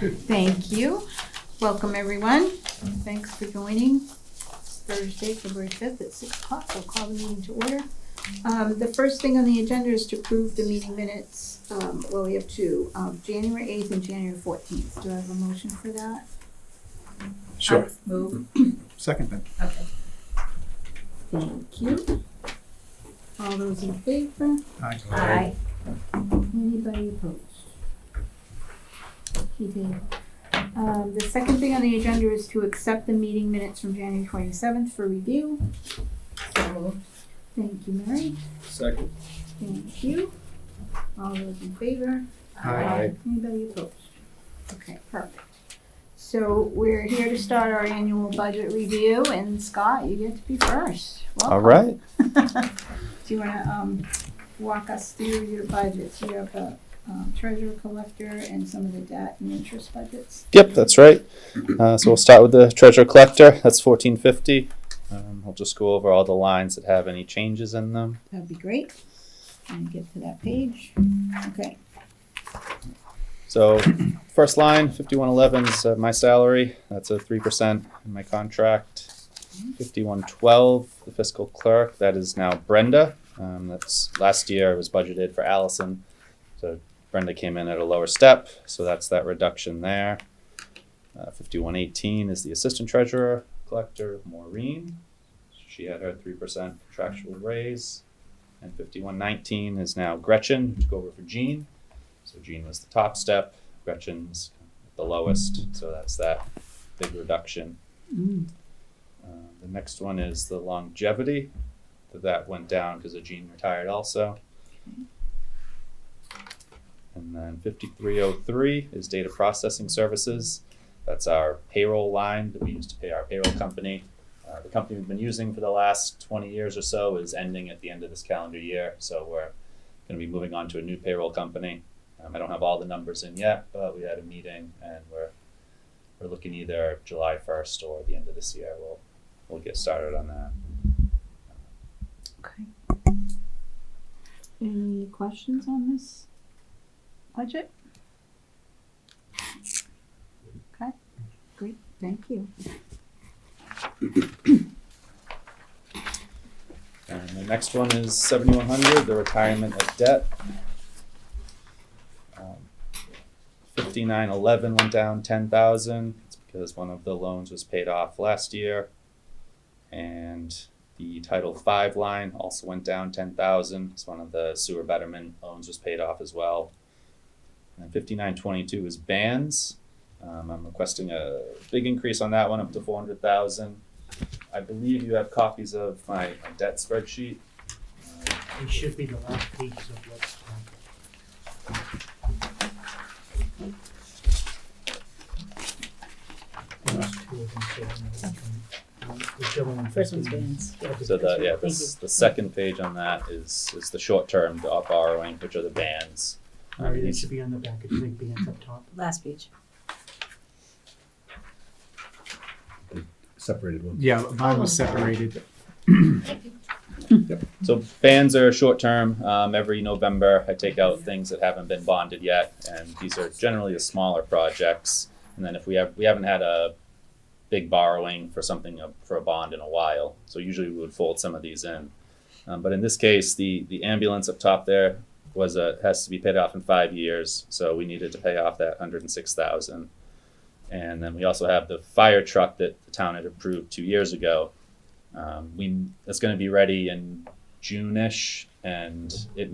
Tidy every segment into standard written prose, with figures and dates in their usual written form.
Thank you. Welcome, everyone. Thanks for joining. It's Thursday, February 5th at 6 o'clock. I'll call the meeting to order. The first thing on the agenda is to approve the meeting minutes. We have two, January 8th and January 14th. Do I have a motion for that? Sure. Move. Second then. Okay. Thank you. All those in favor? Aye. Aye. Anybody opposed? He did. The second thing on the agenda is to accept the meeting minutes from January 27th for review. So, thank you, Mary. Second. Thank you. All those in favor? Aye. Anybody opposed? Okay, perfect. So we're here to start our annual budget review, and Scott, you get to be first. Welcome. All right. Do you want to walk us through your budgets? You have a treasurer collector and some of the debt and interest budgets. Yep, that's right. So we'll start with the treasurer collector. That's $14.50. I'll just go over all the lines that have any changes in them. That'd be great. And get to that page. Okay. So first line, 5111 is my salary. That's a 3% in my contract. 5112, the fiscal clerk. That is now Brenda. That's last year it was budgeted for Allison. So Brenda came in at a lower step, so that's that reduction there. 5118 is the assistant treasurer collector, Maureen. She had her 3% contractual raise. And 5119 is now Gretchen, who took over for Jean. So Jean was the top step, Gretchen's the lowest, so that's that big reduction. The next one is the longevity. That went down because Jean retired also. And then 5303 is data processing services. That's our payroll line that we use to pay our payroll company. The company we've been using for the last 20 years or so is ending at the end of this calendar year. So we're going to be moving on to a new payroll company. I don't have all the numbers in yet, but we had a meeting and we're looking either July 1st or the end of this year. We'll get started on that. Okay. Any questions on this budget? Okay, great, thank you. And the next one is 7100, the retirement of debt. 5911 went down 10,000. It's because one of the loans was paid off last year. And the Title V line also went down 10,000. It's one of the sewer betterment loans was paid off as well. And 5922 is bands. I'm requesting a big increase on that one, up to 400,000. I believe you have copies of my debt spreadsheet. It should be the last page of what's First one's bands. So the second page on that is the short-term borrowing, which are the bands. It should be on the back. It's big bands up top. Last page. Separated one. Yeah, mine was separated. So bands are short-term. Every November, I take out things that haven't been bonded yet, and these are generally the smaller projects. And then if we haven't had a big borrowing for something for a bond in a while, so usually we would fold some of these in. But in this case, the ambulance up top there has to be paid off in 5 years, so we needed to pay off that 106,000. And then we also have the fire truck that the town had approved 2 years ago. It's going to be ready in June-ish, and we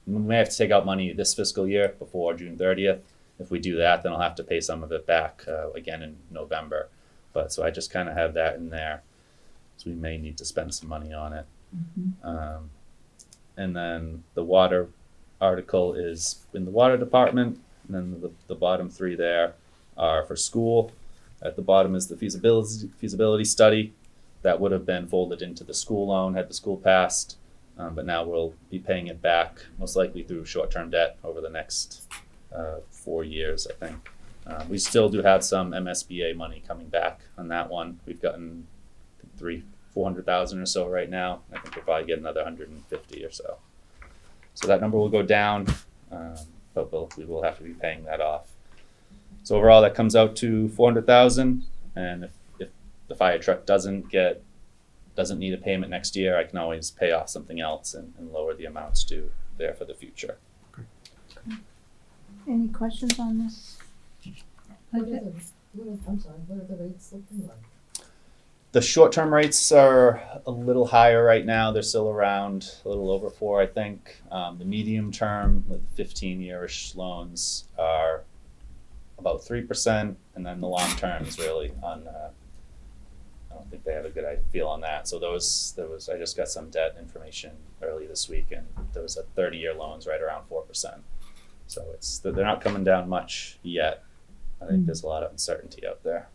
may have to take out money this fiscal year before June 30th. If we do that, then I'll have to pay some of it back again in November. So I just kind of have that in there. So we may need to spend some money on it. Mm-hmm. And then the water article is in the water department. And then the bottom three there are for school. At the bottom is the feasibility study. That would have been folded into the school loan had the school passed. But now we'll be paying it back, most likely through short-term debt over the next 4 years, I think. We still do have some MSBA money coming back on that one. We've gotten 400,000 or so right now. I think we'll probably get another 150 or so. So that number will go down, but we will have to be paying that off. So overall, that comes out to $400,000. And if the fire truck doesn't need a payment next year, I can always pay off something else and lower the amounts due there for the future. Any questions on this? What are the rates looking like? The short-term rates are a little higher right now. They're still around a little over 4, I think. The medium term, with 15-year-ish loans, are about 3%, and then the long term is really on. I don't think they have a good feel on that. So I just got some debt information early this week, and there was a 30-year loans right around 4%. So they're not coming down much yet. I think there's a lot of uncertainty out there.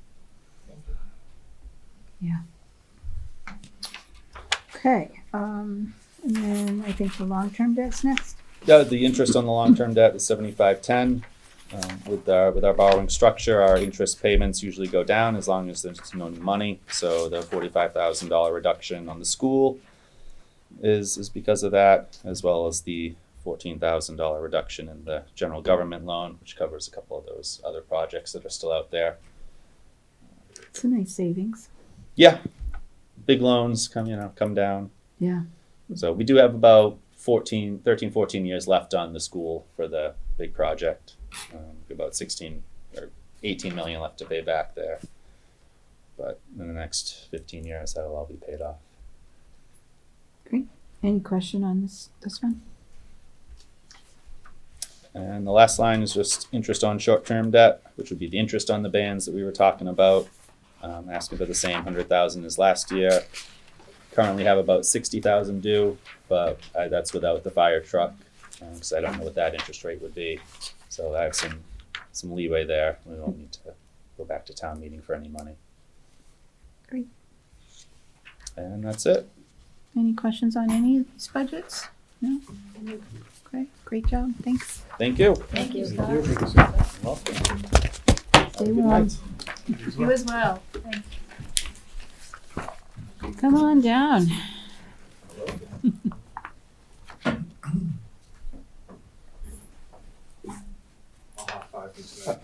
Okay, and then I think the long-term debt's next. Yeah, the interest on the long-term debt is 75.10. With our borrowing structure, our interest payments usually go down as long as there's no new money. So the $45,000 reduction on the school is because of that, as well as the $14,000 reduction in the general government loan, which covers a couple of those other projects that are still out there. It's a nice savings. Yeah, big loans come down. Yeah. So we do have about 13, 14 years left on the school for the big project. About 16 or 18 million left to pay back there. But in the next 15 years, that'll all be paid off. Great. Any question on this one? And the last line is just interest on short-term debt, which would be the interest on the bands that we were talking about. Asking for the same 100,000 as last year. Currently have about 60,000 due, but that's without the fire truck, because I don't know what that interest rate would be. So I have some leeway there. We don't need to go back to town meeting for any money. Great. And that's it. Any questions on any of these budgets? No? Okay, great job, thanks. Thank you. Thank you, Scott. Welcome. Stay warm. You as well. Come on down.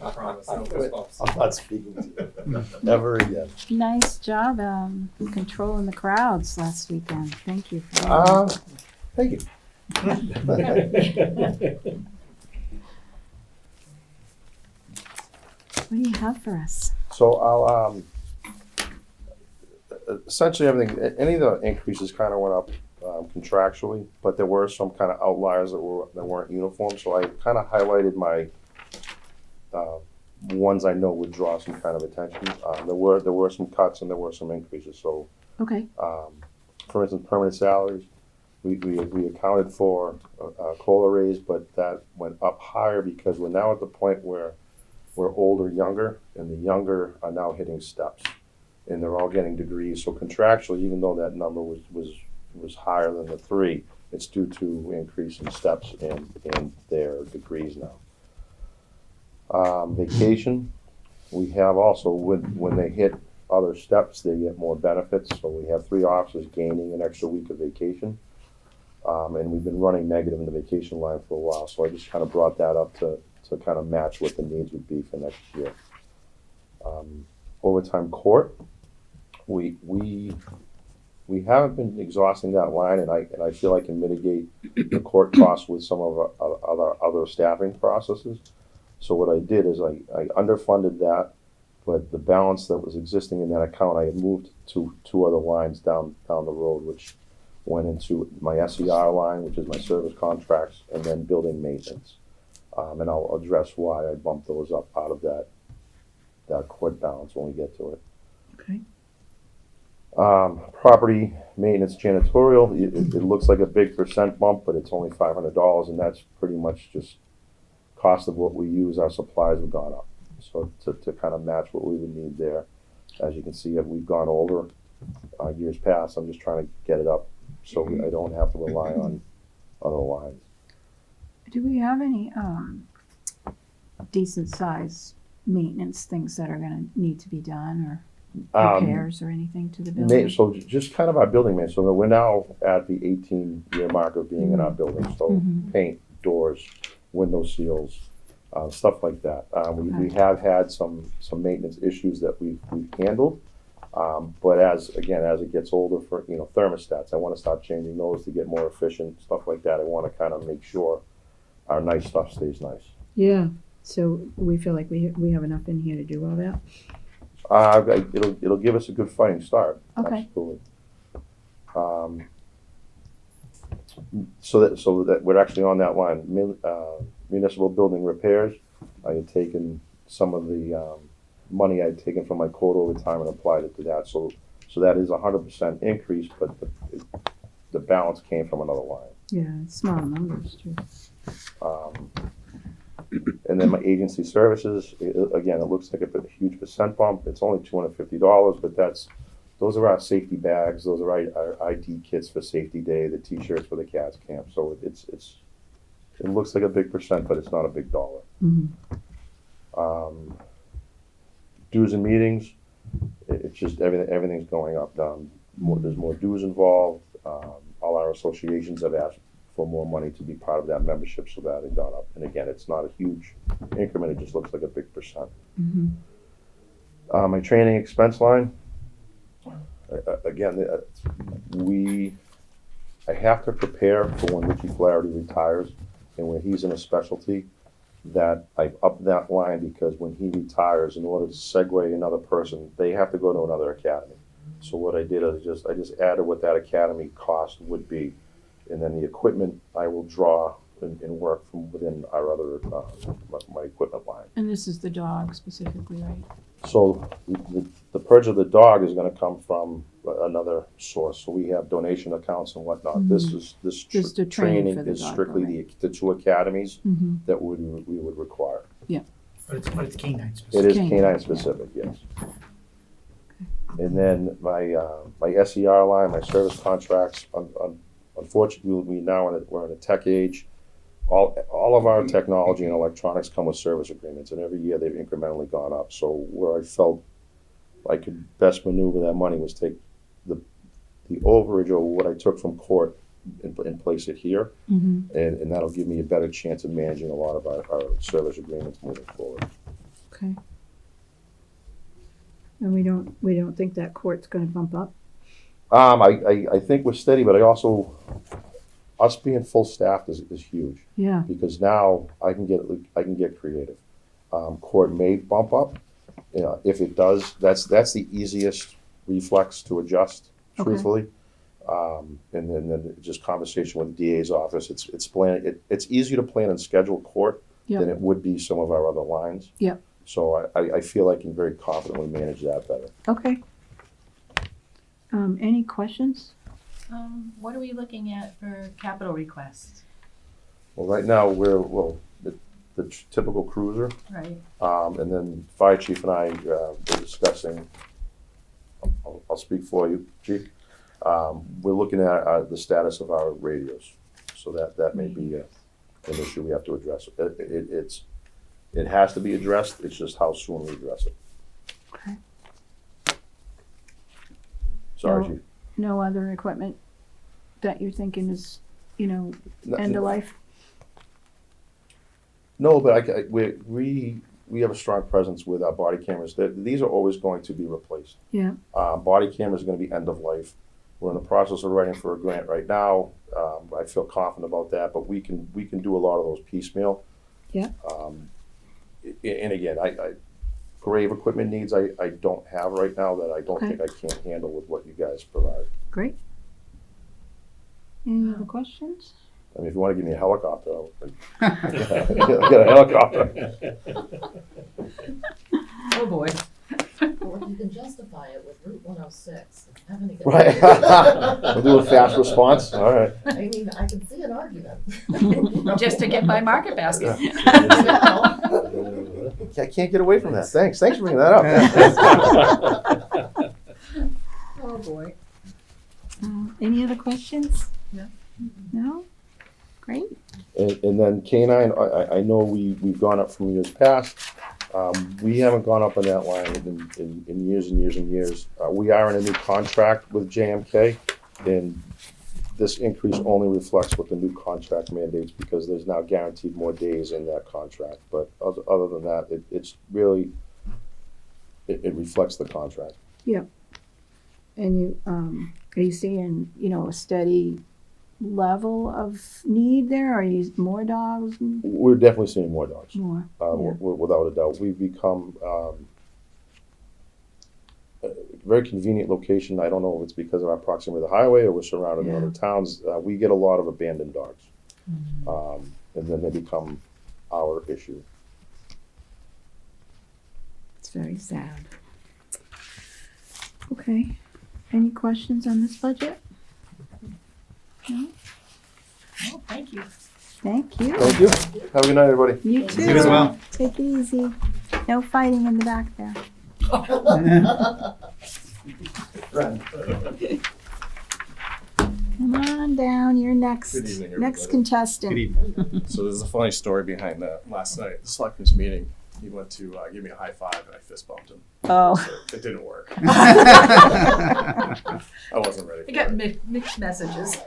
I'm not speaking to you ever again. Nice job controlling the crowds last weekend. Thank you for that. Thank you. What do you have for us? So I'll essentially everything. Any of the increases kind of went up contractually, but there were some kind of outliers that weren't uniform. So I kind of highlighted my ones I know would draw some kind of attention. There were some cuts and there were some increases. So Okay. for instance, permanent salaries, we accounted for a COLA raise, but that went up higher because we're now at the point where we're older, younger, and the younger are now hitting steps, and they're all getting degrees. So contractually, even though that number was higher than the 3, it's due to increase in steps and their degrees now. Vacation, we have also when they hit other steps, they get more benefits. So we have 3 officers gaining an extra week of vacation, and we've been running negative in the vacation line for a while. So I just kind of brought that up to kind of match what the needs would be for next year. Overtime court, we haven't been exhausting that line, and I feel I can mitigate the court costs with some of our other staffing processes. So what I did is I underfunded that, but the balance that was existing in that account, I had moved to 2 other lines down the road, which went into my SER line, which is my service contracts, and then building maintenance. And I'll address why I bumped those up out of that court balance when we get to it. Okay. Property maintenance janitorial, it looks like a big percent bump, but it's only $500, and that's pretty much just cost of what we use. Our supplies have gone up, so to kind of match what we would need there. As you can see, we've gone over years past. I'm just trying to get it up so I don't have to rely on other lines. Do we have any decent size maintenance things that are gonna need to be done or repairs or anything to the building? So just kind of our building maintenance. So we're now at the 18-year mark of being in our building. So paint, doors, window seals, stuff like that. We have had some maintenance issues that we've handled. But as it gets older for, thermostats, I want to start changing those to get more efficient, stuff like that. I want to kind of make sure our nice stuff stays nice. Yeah, so we feel like we have enough in here to do all that? It'll give us a good fighting start. Okay. Absolutely. So that we're actually on that line. Municipal building repairs. I had taken some of the money I had taken from my quota over time and applied it to that. So that is 100% increase, but the balance came from another line. Yeah, it's small numbers too. And then my agency services, again, it looks like a huge percent bump. It's only $250, but those are our safety bags. Those are our ID kits for safety day, the T-shirts for the cats camp. So it looks like a big percent, but it's not a big dollar. Mm-hmm. Dues and meetings, it's just everything's going up. There's more dues involved. All our associations have asked for more money to be part of that membership, so that has gone up. And again, it's not a huge increment, it just looks like a big percent. Mm-hmm. My training expense line, again, I have to prepare for when Richie Flaherty retires and when he's in a specialty, that I've upped that line, because when he retires, in order to segue another person, they have to go to another academy. So what I did is I just added what that academy cost would be. And then the equipment I will draw and work from within our other, my equipment line. And this is the dog specifically, right? So the purge of the dog is gonna come from another source. So we have donation accounts and whatnot. Mm-hmm. Just the training training for the is dog, strictly right. the two academies Mm-hmm. that we would require. But it's canine It specific. is Canine, canine yeah. specific, yes. And then my SER line, my service contracts, unfortunately, we're in a tech age. All of our technology and electronics come with service agreements, and every year they've incrementally gone up. So where I felt I could best maneuver that money was take the overage or what I took from court and place it here, Mm-hmm. and that'll give me a better chance of managing a lot of our service agreements moving forward. Okay. And we don't think that court's gonna bump up? I think we're steady, but I also, us being full staffed is huge, Yeah. because now I can get creative. Court may bump up, if it does, that's the easiest reflex to adjust, Okay. truthfully. And then just conversation with the DA's office, it's easier to plan and schedule court than it would be some of our other lines. Yep. So I feel I can very confidently manage that better. Okay. Any questions? What are we looking at for capital requests? Well, right now, the typical cruiser, Right. and then fire chief and I were discussing, I'll speak for you, chief. We're looking at the status of our radios, so that may be an issue we have to address. It has to be addressed, it's just how soon we address it. Okay. Sorry, No. chief. No other equipment that you're thinking is, end of life? No, but we have a strong presence with our body cameras. These are always going to be replaced. Yeah. Body cameras are going to be end of life. We're in the process of writing for a grant right now. I feel confident about that, but we can do a lot of those piecemeal. Yeah. And again, grave equipment needs I don't have right now that I don't Okay. think I can handle with what you guys provide. Great. Any other questions? I mean, if you want to give me a helicopter, I'll get a helicopter. Oh, boy. Or you can justify it with Route 106. Having to get- Right. We'll do a fast response. All right. I mean, I can see an argument. Just to get by Market Basket. I can't get away from that. Thanks for bringing that up. Oh, boy. Any other questions? No. No? Great. And then K9, I know we've gone up from years past. We haven't gone up on that line in years and years and years. We are in a new contract with JMK, and this increase only reflects what the new contract mandates, because there's now guaranteed more days in that contract. But other than that, it's really, it reflects the contract. And you, are you seeing, a steady level of need there? Are you more dogs? We're definitely seeing more dogs, More, without a doubt. We've become a very convenient location. I don't know if it's because of our proximity to the highway or we're surrounded in Yeah. other towns. We get a lot of abandoned dogs, and then they become our issue. It's very sad. Okay, any questions on this budget? No? Oh, thank you. Thank you. Thank you. Have a good night, everybody. You too. You as well. Take it easy. No fighting in the back there. Come on down, you're next. Good evening, Next everybody. contestant. Good evening. So there's a funny story behind that. Last night, the selectmen's meeting, he went to give me a high five and I fist bumped him. Oh. So it didn't work. I wasn't ready I for got it. mixed messages.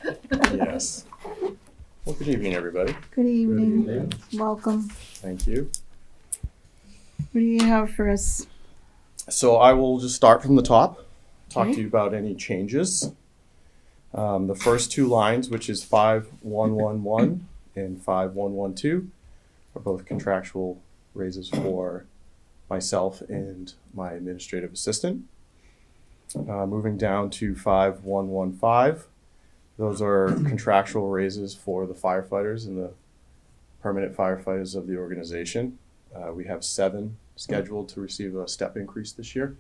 Yes. Well, good evening, everybody. Good evening. Welcome. Thank you. What do you have for us? So I will just start from the top, talk Okay. to you about any changes. The first two lines, which is 5111 and 5112, are both contractual raises for myself and my administrative assistant. Moving down to 5115, those are contractual raises for the firefighters and the permanent firefighters of the organization. We have 7 scheduled to receive a step increase this year.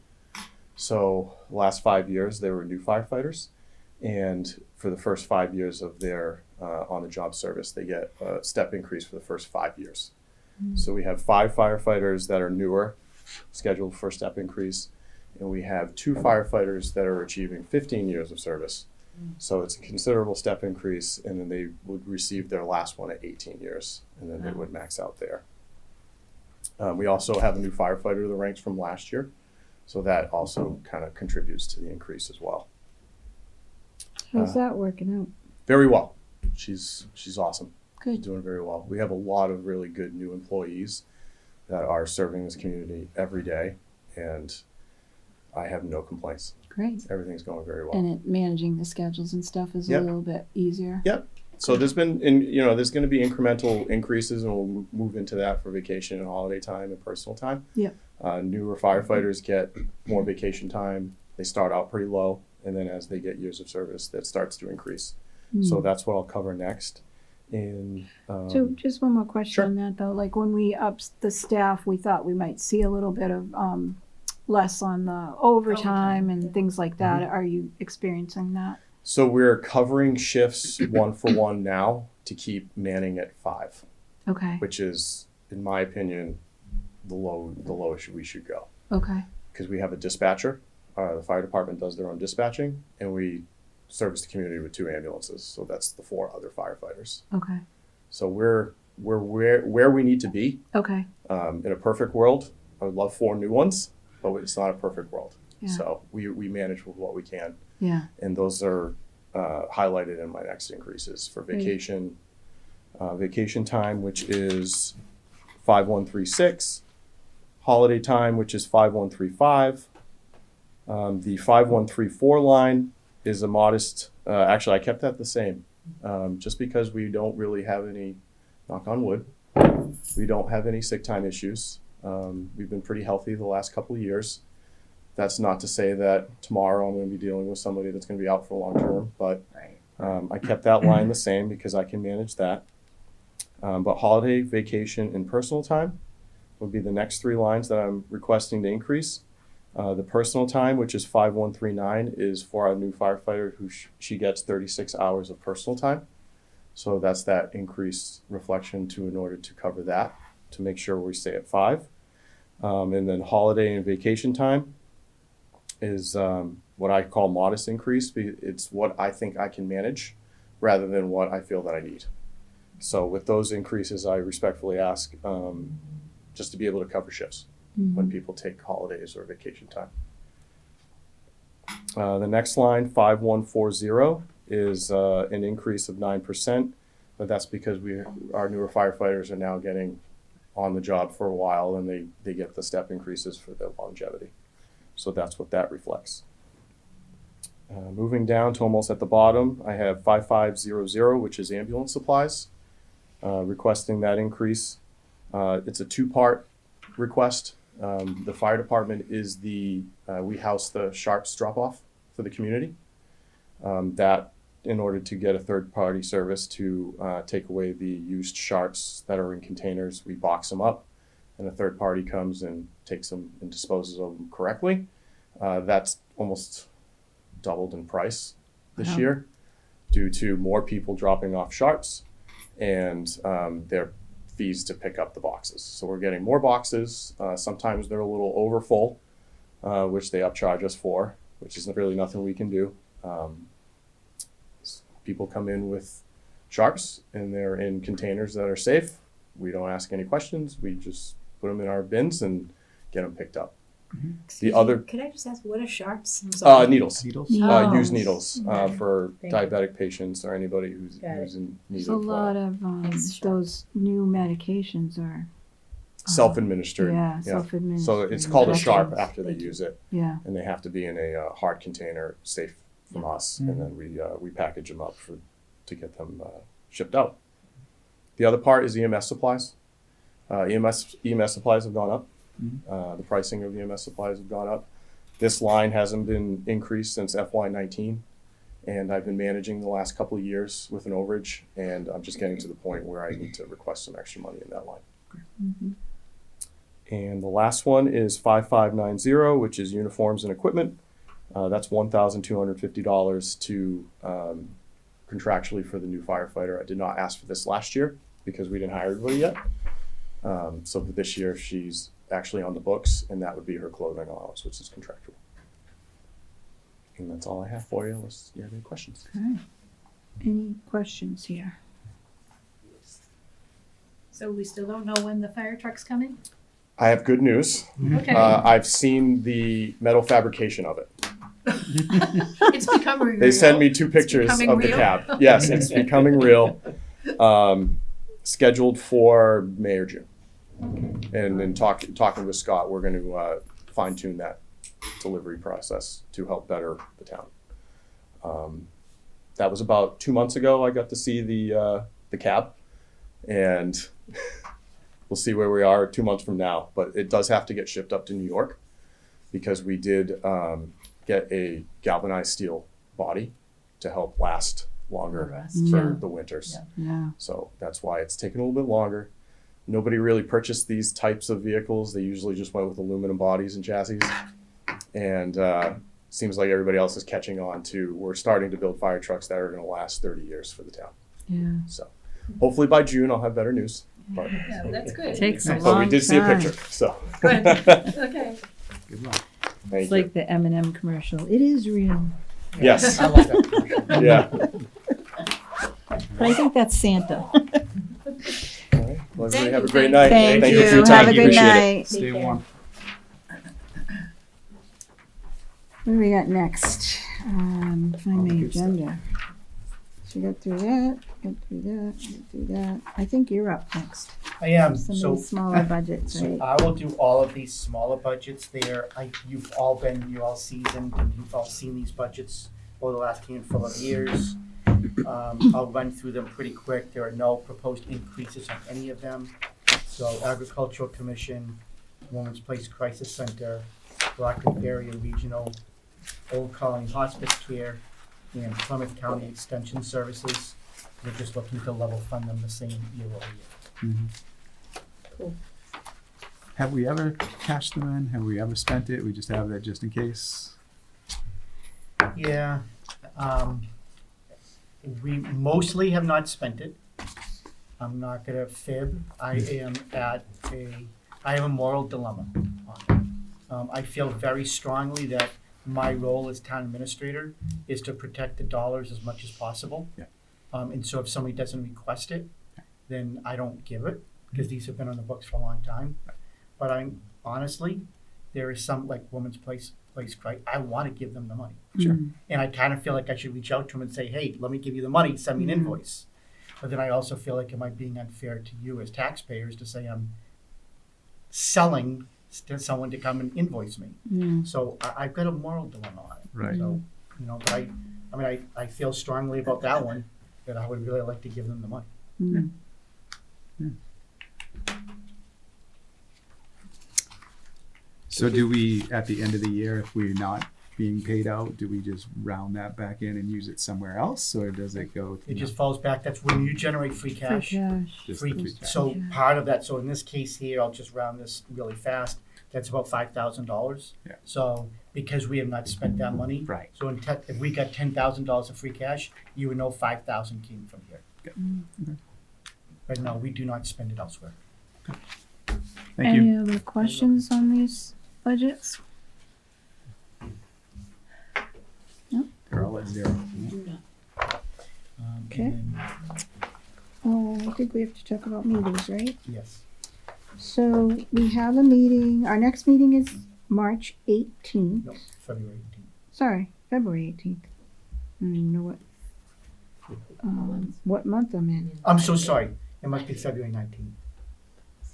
So last 5 years, they were new firefighters. And for the first 5 years of their on-the-job service, they get a step increase for the first 5 years. So we have 5 firefighters that are newer, scheduled for step increase, and we have 2 firefighters that are achieving 15 years of service. So it's a considerable step increase, and then they would receive their last one at 18 years, and then they would max out there. We also have a new firefighter that ranks from last year, so that also kind of contributes to the increase as well. How's that working out? Very well. She's awesome. Good. Doing very well. We have a lot of really good new employees that are serving this community every day, and I have no complaints. Great. Everything's going very well. And managing the schedules and stuff is Yep. a little bit easier. Yep. So there's been, there's going to be incremental increases, and we'll move into that for vacation and holiday time and personal time. Yep. Newer firefighters get more vacation time. They start out pretty low, and then as they get years of service, that starts to increase. So that's what I'll cover next. And So just one more question Sure. on that though, like when we upped the staff, we thought we might see a little bit of less on the overtime and things like that. Are you experiencing that? so we're covering shifts 1-for-1 now to keep manning at 5, Okay, which is, in my opinion, the lowest we should go. okay, Because we have a dispatcher. The fire department does their own dispatching, and we service the community with 2 ambulances. So that's the 4 other firefighters. okay, So we're where we need to be. okay, In a perfect world, I would love 4 new ones, but it's not a perfect world. Yeah. So we manage with what we can, yeah, and those are highlighted in my next increases for Great. vacation. Vacation time, which is 5136. Holiday time, which is 5135. The 5134 line is a modest, actually I kept that the same, just because we don't really have any, knock on wood, we don't have any sick time issues. We've been pretty healthy the last couple of years. That's not to say that tomorrow I'm going to be dealing with somebody that's going to be out for long term, but I kept that line the same because I can manage that. But holiday, vacation, and personal time would be the next 3 lines that I'm requesting to increase. The personal time, which is 5139, is for our new firefighter who she gets 36 hours of personal time. So that's that increased reflection in order to cover that, to make sure we stay at 5. And then holiday and vacation time is what I call modest increase. It's what I think I can manage rather than what I feel that I need. So with those increases, I respectfully ask just to be able to cover shifts when people take holidays or vacation time. The next line, 5140, is an increase of 9%, but that's because our newer firefighters are now getting on the job for a while, and they get the step increases for their longevity. So that's what that reflects. Moving down to almost at the bottom, I have 5500, which is ambulance supplies, requesting that increase. It's a two-part request. The fire department is we house the sharps drop-off for the community. That in order to get a third-party service to take away the used sharps that are in containers, we box them up, and a third party comes and takes them and disposes of them correctly. That's almost doubled in price this year due to more people dropping off sharps and their fees to pick up the boxes. So we're getting more boxes. Sometimes they're a little over full, which they upcharge us for, which is really nothing we can do. People come in with sharps and they're in containers that are safe. We don't ask any questions. We just put them in our bins and get them picked up. Could I just ask, what are sharps? I'm sorry. Needles. Needles? Oh. Used needles for Thank diabetic patients or anybody who's Got it. in need There's a of lot of Thanks, those new medications are self-administered. yeah, self-administered. So it's called a sharp injections. after they Thank you. use it, Yeah. and they have to be in a hard container, safe from us, and then we package them up to get them shipped out. The other part is EMS supplies. EMS supplies have gone up. The pricing of EMS supplies have gone up. This line hasn't been increased since FY19, and I've been managing the last couple of years with an overage, and I'm just getting to the point where I need to request some extra money in that line. And the last one is 5590, which is uniforms and equipment. That's $1,250 to contractually for the new firefighter. I did not ask for this last year because we didn't hire everybody yet. So for this year, she's actually on the books, and that would be her clothing allowance, which is contractual. And that's all I have for you, unless you have any questions. Okay. Any questions here? So we still don't know when the fire truck's coming? I have good news. Okay. I've seen the metal fabrication of it. It's becoming real. They sent me 2 pictures becoming of the real? cab. Yes, it's becoming real. Scheduled for May or June. And then talking with Scott, we're going to fine tune that delivery process to help better the town. That was about 2 months ago. I got to see the cab, and we'll see where we are 2 months from now. But it does have to get shipped up to New York because we did get a galvanized steel body to help last longer for the winters. Yeah. So that's why it's taken a little bit longer. Nobody really purchased these types of vehicles. They usually just went with aluminum bodies and chassis. And seems like everybody else is catching on to, we're starting to build fire trucks that are going to last 30 years for the town. Yeah. So hopefully by June I'll have better news. But, Yeah, that's good. Takes a but long we did see a time. picture. So Good. Okay. Good luck. thank It's you. like the M&M commercial. It is real. Yes. I love that. Yeah. But I think that's Santa. All right. Well, everybody have a you. great night. Thank you you. for your Have time. a good Appreciate it. night. Stay warm. What do we got next? Find my good stuff. agenda. So got through that, got through that. I think you're up next. I am, Some so, of these smaller budgets, so right? I will do all of these smaller budgets there. You're all seasoned, and you've all seen these budgets over the last handful of years. I'll run through them pretty quick. There are no proposed increases on any of them. So Agricultural Commission, Women's Place Crisis Center, Rockland Area Regional, Old Colony Hospice Care, and Plymouth County Extension Services. We're just looking to level fund them the same year over year. Cool. Have we ever cashed them in? Have we ever spent it? We just have that just in case? Yeah, we mostly have not spent it. I'm not gonna fib. I have a moral dilemma on it. I feel very strongly that my role as town administrator is to protect the dollars as much as possible. Yeah. And so if somebody doesn't request it, then I don't give it, because these have been on the books for a long time. But honestly, there is some, like Women's Place place, right? I wanna give them the money. Sure. And I kind of feel like I should reach out to them and say, hey, let me give you the money, send me an invoice. But then I also feel like, am I being unfair to you as taxpayers to say I'm selling to someone to come and invoice me? So I've got a moral dilemma on it. Right. So, but I feel strongly about that one, that I would really like to give them the money. So do we, at the end of the year, if we're not being paid out, do we just round that back in and use it somewhere else, or does it go? It just falls back, that's when you generate free cash. Just Free, free cash. so part of that, so in this case here, I'll just round this really fast, that's about $5,000. Yeah. So because we have not spent that money. Right. So if we got $10,000 of free cash, you would know 5,000 came from here. Okay. But no, we do not spend it elsewhere. Thank you. Any other questions on these budgets? They're all at zero. Okay. And then, Oh, I think we have to talk about meetings, right? yes, So we have a meeting, our next meeting is March 18th. no, February 18th. Sorry, February 18th. I don't even know what month I'm in. I'm so sorry, it must be February 19th.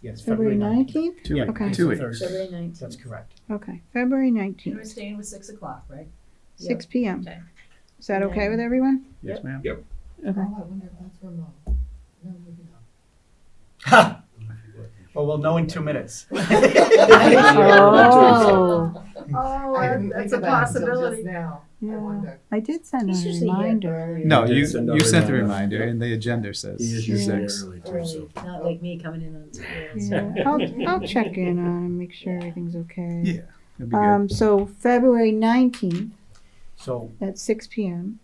Yes, February 19th? 19th. 2 Yeah, weeks. Okay. it's 2 a weeks. Thursday. February 19th. That's correct. Okay, February And we're 19th, staying with 6 o'clock, right? 6 p.m. Okay. Is that okay with everyone? Yes, ma'am. Okay. Oh, I wonder if that's remote. No, maybe not. Ha! Well, we'll know in 2 minutes. Oh. Oh, I didn't that's think a of that until possibility. just now. I Yeah, wonder. I did send He's a usually here reminder. earlier. No, did you send out you a sent the reminder. reminder, and the agenda says He is usually 6. early too, Right, so. not like me coming in on Tuesday. Yeah, I'll check in on him, make sure everything's okay. Yeah, that'd be good. So February 19th So, at 6 p.m.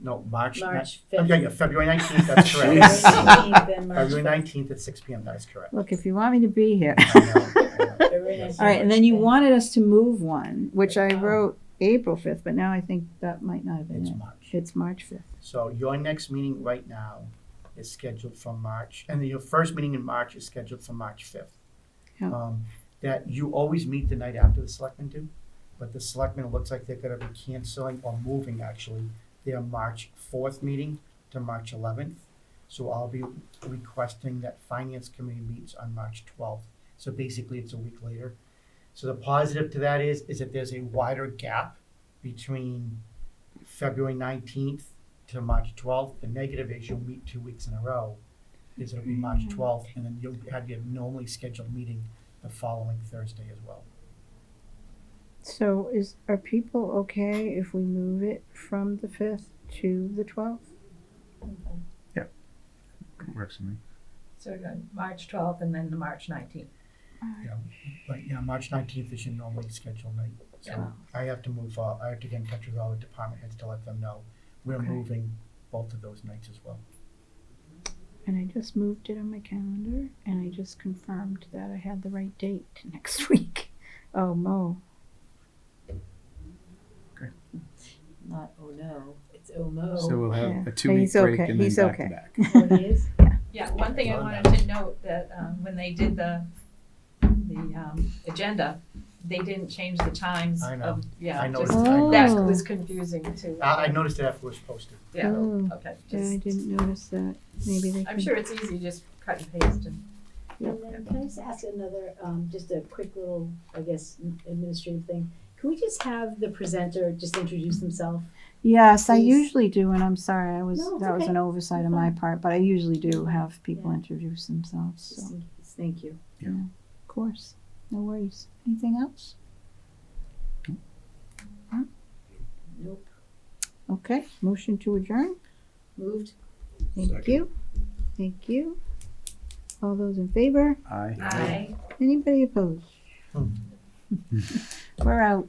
no, March. March Oh, 5th. yeah, February 19th, that's February correct. 19th and March February 5th. 19th at 6 p.m., that is correct. Look, if you want me to be here. I know, I know. February 19th. All right, and then you wanted us to move one, which I Oh. wrote April 5th, but now I think that might not have been It's it. March. It's March 5th. So your next meeting right now is scheduled for March, and then your first meeting in March is scheduled for March 5th. Yeah. That you always meet the night after the selectmen do, but the selectmen, it looks like they're gonna be canceling or moving actually their March 4th meeting to March 11th. So I'll be requesting that Finance Committee meets on March 12th. So basically, it's a week later. So the positive to that is that there's a wider gap between February 19th to March 12th. The negative is you'll meet 2 weeks in a row, is it'll be March 12th, and then you'll have your normally scheduled meeting the following Thursday as well. So are people okay if we move it from the 5th to the 12th? Works for me. So we're going March 12th and then the March 19th. But yeah, March 19th is your normally scheduled night. So I have to move, I have to get in touch with all the department heads to let them know we're Okay. moving both of those nights as well. And I just moved it on my calendar, and I just confirmed that I had the right date next week. Oh, Mo. Not oh no, it's oh no. So we'll have Yeah. a 2 week He's break okay. and then He's back okay. to back. Oh, it is? Yeah, one thing I wanted to note that when they did the agenda, they didn't change the times I know. of, yeah, I just, noticed. Oh. that was confusing too. I noticed it after it was posted. Yeah, Oh. okay, Yeah, I just, didn't notice that. Maybe they I'm could. sure it's easy, just cut and paste and. And then can I just ask another, just a quick little, I guess, administrative thing? Can we just have the presenter just introduce themselves? Yes, I Please. usually do, and I'm sorry, No, it's that was okay. an oversight You're on my fine. part, but I usually do have people Yeah. introduce themselves, Just so, in case. Thank you. of course. No worries. Anything else? Nope. Okay, motion to adjourn. Moved. Thank Second. you. Thank you. All those in favor? Aye. Aye. Anybody opposed? Hmm. We're out.